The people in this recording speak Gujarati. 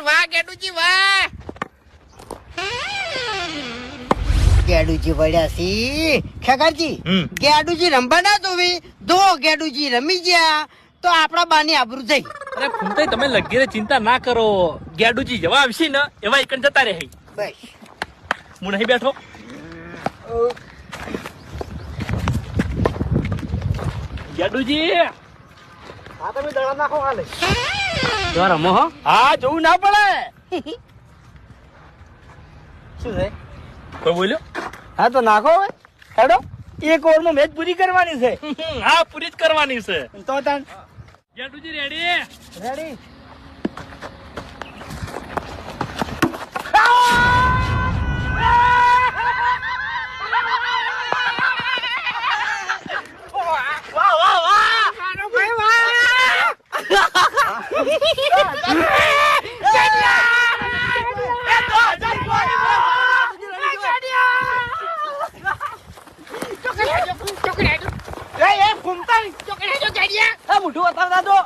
વાહ ગેડુજી વાહ. ગેડુજી વળ્યા સી ખેગારજી ગેડુજી રંબા ના જોવી જો ગેડુજી રમી ગયા તો આપણા બાની આબરૂ થઈ. અરે ફૂમતાઈ તમે લગીરે ચિંતા ના કરો ગેડુજી જવા આવશે ને એવા એકન જતા રહે. બસ હું નહીં બેઠો. ગેડુજી હા તમે દડા નાખો હાલે જો રમો હો. હા જોવું ના પડે. શું છે કોઈ બોલ્યો? હા તો નાખો હવે હેડો એક ઓવરમાં મેચ પૂરી કરવાની છે. હા પૂરી જ કરવાની છે. તો તાન ગેડુજી રેડી? રેડી વાહ વાહ વાહ. ચોકડી ચોકડી ચોકડી ચોકડી મોઢું બતાવતા તો